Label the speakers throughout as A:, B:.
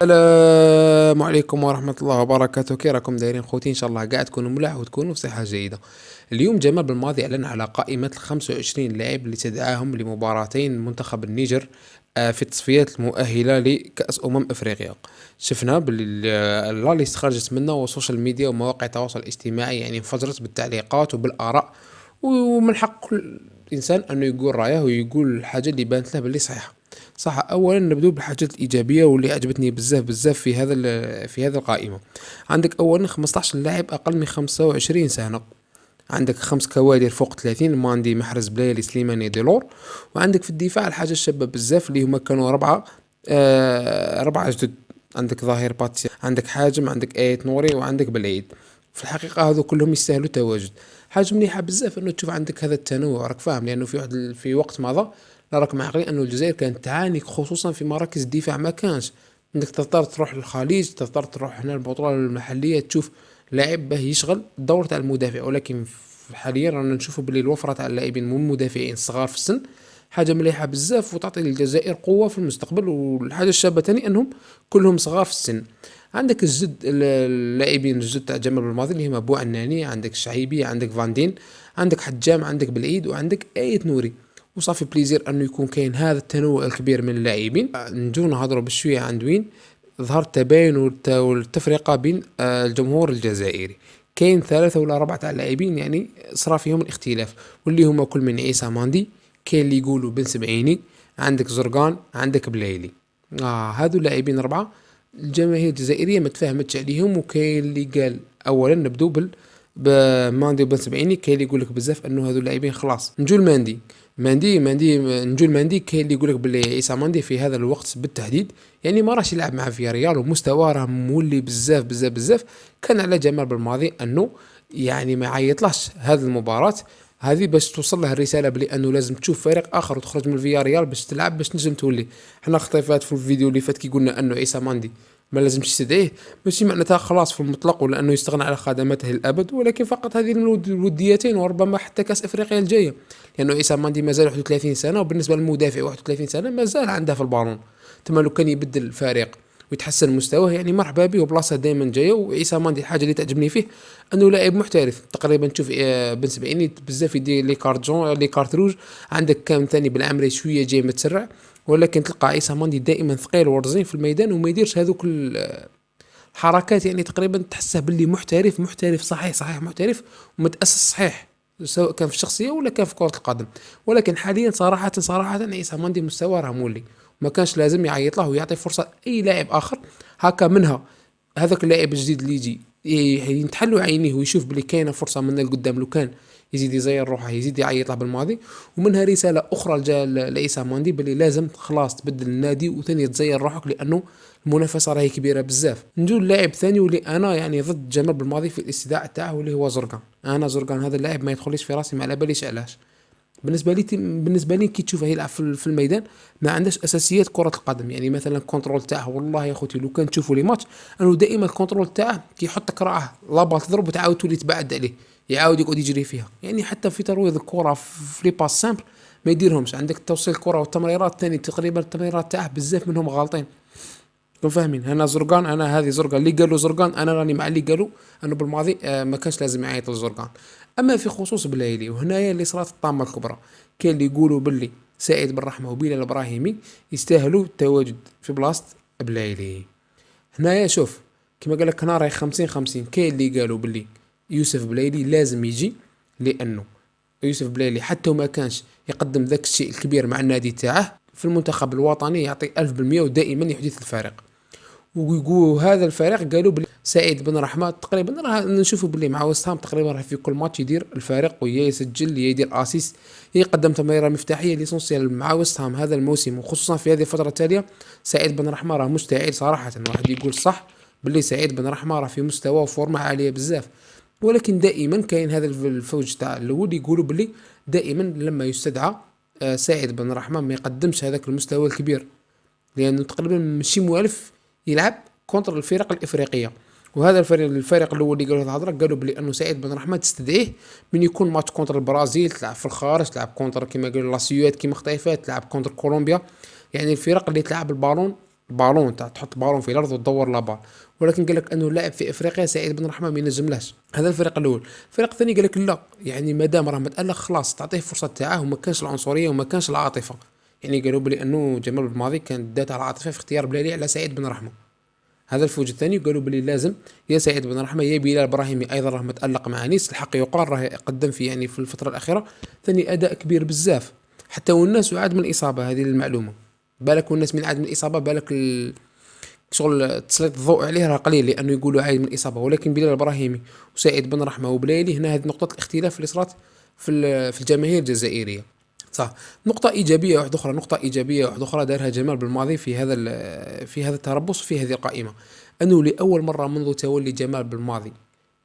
A: السلام عليكم ورحمة الله وبركاته، كي راكم دايرين خوتي؟ ان شاء الله قاعد تكونوا ملاح وتكونوا في صحة جيدة. اليوم جمال بالماضي اعلن على قائمة ال 25 لاعب اللي تدعاهم لمباراتين منتخب النيجر في التصفيات المؤهلة لكأس افريقيا. شفنا باللي لا اللي استخرجت منه والسوشيال ميديا ومواقع التواصل الاجتماعي يعني انفجرت بالتعليقات وبالآراء، ومن حق كل انسان انه يقول رايه ويقول الحاجة اللي بانت له باللي صحيحة. صح، اولا نبدو بالحاجات الايجابيه واللي عجبتني بزاف بزاف في هذه القائمه. عندك اولا 15 لاعب اقل من 25 سنه، عندك خمس كوادر فوق 30: ماندي، محرز، بلايلي، سليماني، ديلور. وعندك في الدفاع الحاجه الشابه بزاف اللي هما كانوا ربعه، ربعه جدد. عندك ظهير باتسي، عندك حاجم، عندك ايت نوري، وعندك بالعيد. في الحقيقه هذو كلهم يستاهلوا تواجد. حاجه مليحه بزاف انه تشوف عندك هذا التنوع، راك فاهم؟ لانه في وقت مضى لا راك معقلين انه الجزائر كانت تعاني خصوصا في مراكز الدفاع، ما كانش انك تضطر تروح للخليج، تضطر تروح هنا البطوله المحليه تشوف لاعب به يشغل الدور تاع المدافع. ولكن حاليا رانا نشوفوا باللي الوفره تاع اللاعبين من المدافعين الصغار في السن حاجه مليحه بزاف وتعطي للجزائر قوه في المستقبل. والحاجه الشابه تاني انهم كلهم صغار في السن. عندك اللاعبين الجدد تاع جمال بالماضي اللي هما بوعناني، عندك الشعيبي، عندك فاندين، عندك حجام، عندك بالعيد، وعندك ايت نوري. وصافي بليزير انه يكون كاين هذا التنوع الكبير من اللاعبين. نجو نهضروا بشويه عن وين ظهر التباين والتفرقه بين الجمهور الجزائري. كاين ثلاثة ولا أربعة تاع اللاعبين يعني صرا فيهم الاختلاف، واللي هما كل من عيسى ماندي، كاين اللي يقولوا بن سبعيني، عندك زرقان، عندك بلايلي. هادو لاعبين أربعة الجماهير الجزائرية ما تفاهمتش عليهم. وكاين اللي قال أولا نبدو بماندي وبن سبعيني، كاين اللي يقول لك بزاف انه هذو اللاعبين خلاص. نجو لماندي، ماندي نجو لماندي، كاين اللي يقول لك باللي عيسى ماندي في هذا الوقت بالتحديد يعني ما راش يلعب مع فياريال ومستواه راه مولي بزاف بزاف بزاف. كان على جمال بالماضي انه يعني ما يعيطلاش هذه المباراة هذه باش توصل له الرساله بلي انه لازم تشوف فريق اخر وتخرج من فياريال باش تلعب باش تنجم تولي. حنا خطيفات في الفيديو اللي فات كي قلنا انه عيسى ماندي ما لازمش تستدعيه، ماشي معناتها خلاص في المطلق ولا انه يستغنى على خدماته للابد، ولكن فقط هذه الوديتين وربما حتى كاس افريقيا الجايه. لانه عيسى ماندي مازال 31 سنه، وبالنسبه للمدافع 31 سنه مازال عنده في البالون. تما لو كان يبدل الفريق ويتحسن مستواه يعني مرحبا به، وبلاصه دائما جايه. وعيسى ماندي الحاجه اللي تعجبني فيه انه لاعب محترف تقريبا. تشوف بن سبعيني بزاف يدير لي كارت جون لي كارت روج، عندك كام ثاني بالعمري شويه جاي متسرع، ولكن تلقى عيسى ماندي دائما ثقيل ورزين في الميدان وما يديرش هذوك الحركات. يعني تقريبا تحسه باللي محترف، محترف صحيح صحيح محترف ومتأسس صحيح، سواء كان في الشخصيه ولا كان في كره القدم. ولكن حاليا صراحه صراحه عيسى ماندي مستواه راه مولي، ما كانش لازم يعيط له ويعطي فرصه اي لاعب اخر هكا منها. هذاك اللاعب الجديد اللي يجي ينتحلوا عينيه ويشوف بلي كاينه فرصه من القدام، لو كان يزيد يزير روحه يزيد يعيط له بالماضي. ومنها رساله اخرى لعيسى ماندي بلي لازم خلاص تبدل النادي وثاني تزير روحك، لانه المنافسه راهي كبيره بزاف. نجو اللاعب ثاني واللي انا يعني ضد جمال بالماضي في الاستدعاء تاعه واللي هو زرقان. انا زرقان هذا اللاعب ما يدخلش في راسي، ما على باليش علاش. بالنسبه لي كي تشوفه يلعب في الميدان ما عندهش اساسيات كره القدم. يعني مثلا الكونترول تاعه والله يا خوتي لو كان تشوفوا لي ماتش انه دائما الكونترول تاعه كي يحطك راه لابا تضرب وتعاود تولي تبعد عليه، يعاود يقعد يجري فيها. يعني حتى في ترويض الكره في لي باس سامبل ما يديرهمش. عندك توصيل الكره والتمريرات الثاني تقريبا التمريرات تاعه بزاف منهم غالطين. كون فاهمين؟ انا زرقان، انا هذه زرقان اللي قالوا زرقان انا راني مع اللي قالوا انه بالماضي ما كانش لازم يعيط للزرقان. اما في خصوص بلايلي وهنايا اللي صارت الطامه الكبرى، كاين اللي يقولوا باللي سعيد بن رحمه وبيلال الابراهيمي يستاهلوا التواجد في بلاصه بلايلي. هنايا شوف، كما قال لك هنا راهي 50 50. كاين اللي قالوا باللي يوسف بلايلي لازم يجي، لانه يوسف بلايلي حتى وما كانش يقدم ذاك الشيء الكبير مع النادي تاعه في المنتخب الوطني يعطي 1000% ودائما يحدث الفارق. ويقول هذا الفريق قالوا بلي سعيد بن رحمة تقريبا راه نشوفوا باللي مع وست هام تقريبا راه في كل ماتش يدير الفارق، ويا يسجل يا يدير اسيست يقدم تمريره مفتاحيه ليسونسيال مع وست هام هذا الموسم، وخصوصا في هذه الفتره التاليه. سعيد بن رحمة راه مشتعل صراحه، واحد يقول صح باللي سعيد بن رحمة راه في مستوى وفورمه عاليه بزاف. ولكن دائما كاين هذا الفوج تاع الاول يقولوا باللي دائما لما يستدعى سعيد بن رحمة ما يقدمش هذاك المستوى الكبير، لانه تقريبا ماشي موالف يلعب كونتر الفرق الافريقيه. وهذا الفريق الاول اللي قالوا الهضره قالوا بلي انه سعيد بن رحمه تستدعيه من يكون ماتش كونتر البرازيل، تلعب في الخارج، تلعب كونتر كما قالوا لاسيوات كيما خطيفات، تلعب كونتر كولومبيا. يعني الفرق اللي تلعب البالون بالون تاع تحط بالون في الارض وتدور لابال، ولكن قال لك انه لاعب في افريقيا سعيد بن رحمه ما ينجملاش. هذا الفريق الاول. الفريق الثاني قال لك لا، يعني مادام راه متالق خلاص تعطيه فرصه تاعه، وما كانش العنصريه وما كانش العاطفه. يعني قالوا بلي انه جمال بالماضي كانت دات على العاطفه في اختيار بلالي على سعيد بن رحمه. هذا الفوج الثاني قالوا بلي لازم يا سعيد بن رحمه يا بلال براهيمي، ايضا راه متالق مع نيس، الحق يقال راه قدم في يعني في الفتره الاخيره ثاني اداء كبير بزاف، حتى والناس يعاد من الاصابه، هذه المعلومه. بالك والناس من عاد من الاصابه، بالك شغل تسليط الضوء عليه راه قليل، لانه يقولوا عايد من الاصابه. ولكن بلال الابراهيمي وسعيد بن رحمه وبليلي، هنا هذه نقطه الاختلاف اللي صارت في الجماهير الجزائريه. صح. نقطة إيجابية واحدة أخرى، نقطة إيجابية واحدة أخرى دارها جمال بالماضي في هذا التربص في هذه القائمة، أنه لأول مرة منذ تولي جمال بالماضي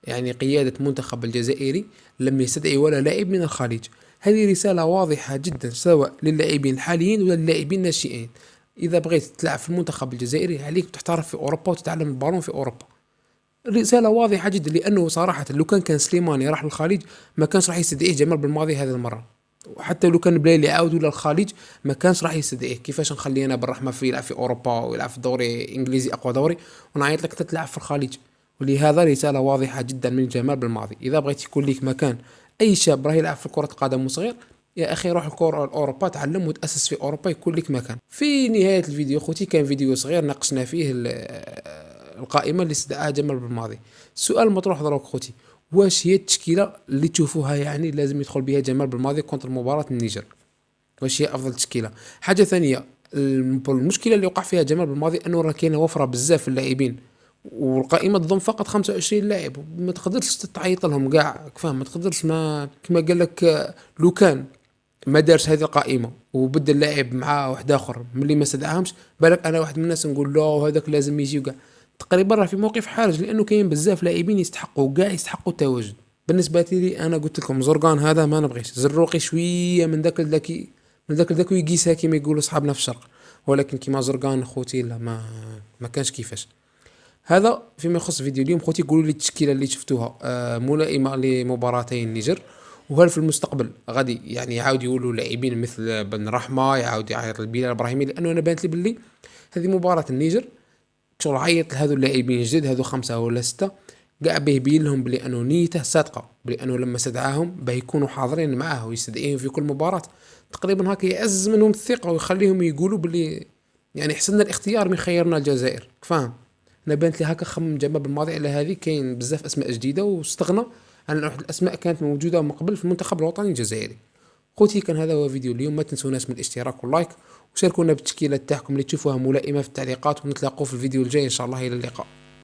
A: يعني قيادة منتخب الجزائري لم يستدعي ولا لاعب من الخليج. هذه رسالة واضحة جدا سواء للاعبين الحاليين ولا اللاعبين الناشئين. إذا بغيت تلعب في المنتخب الجزائري عليك تحترف في أوروبا وتتعلم البالون في أوروبا. رسالة واضحة جدا، لأنه صراحة لو كان سليماني راح للخليج ما كانش راح يستدعيه جمال بالماضي هذه المرة. وحتى لو كان بلايلي عاود ولا الخليج ما كانش راح يستدعيه. كيفاش نخلي انا بالرحمه في يلعب في اوروبا ويلعب في دوري انجليزي اقوى دوري، ونعيط لك تلعب في الخليج؟ ولهذا رساله واضحه جدا من جمال بالماضي. اذا بغيت يكون ليك مكان اي شاب راه يلعب في كره القدم وصغير، يا اخي روح الكره اوروبا، تعلم وتاسس في اوروبا يكون لك مكان. في نهايه الفيديو خوتي كان فيديو صغير ناقشنا فيه القائمه اللي استدعاها جمال بالماضي. السؤال المطروح دروك خوتي، واش هي التشكيله اللي تشوفوها يعني لازم يدخل بها جمال بالماضي كونتر مباراه النيجر؟ واش هي افضل تشكيله؟ حاجه ثانيه، المشكله اللي وقع فيها جمال بالماضي انه راه كاينه وفره بزاف في اللاعبين، والقائمه تضم فقط 25 لاعب، ما تقدرش تعيط لهم كاع فاهم، ما تقدرش، ما كما قال لك لو كان ما دارش هذه القائمه وبدل لاعب مع واحد اخر من اللي ما استدعاهمش، بالك انا واحد من الناس نقول له هذاك لازم يجي وكاع. تقريبا راه في موقف حرج، لانه كاين بزاف لاعبين يستحقوا كاع يستحقوا التواجد. بالنسبه لي انا قلت لكم زرقان هذا ما نبغيش، زروقي شويه من ذاك الذكي، من ذاك الذكي يقيسها كما يقولوا صحابنا في الشرق، ولكن كما زرقان خوتي لا، ما كانش كيفاش. هذا فيما يخص فيديو اليوم خوتي. قولوا لي التشكيله اللي شفتوها ملائمه لمباراتي النيجر، وهل في المستقبل غادي يعني يعاود يولوا لاعبين مثل بن رحمه يعاود يعيط لبلال الابراهيمي؟ لانه انا بانت لي باللي هذه مباراه النيجر شغل عيط لهذو اللاعبين جدد، هذو خمسه ولا سته، قاع به يبين لهم بلي انه نيته صادقه، بلي انه لما استدعاهم باه يكونوا حاضرين معاه ويستدعيهم في كل مباراه. تقريبا هكا يعزز منهم الثقه ويخليهم يقولوا بلي يعني حسنا الاختيار من خيرنا الجزائر، فاهم؟ انا بانت لي هكا خمم جنب الماضي على هذه، كاين بزاف اسماء جديده واستغنى عن واحد الاسماء كانت موجوده من قبل في المنتخب الوطني الجزائري. خوتي كان هذا هو فيديو اليوم، ما تنسوناش من الاشتراك واللايك، وشاركونا بالتشكيله تاعكم اللي تشوفوها ملائمه في التعليقات، ونتلاقوا في الفيديو الجاي ان شاء الله. الى اللقاء.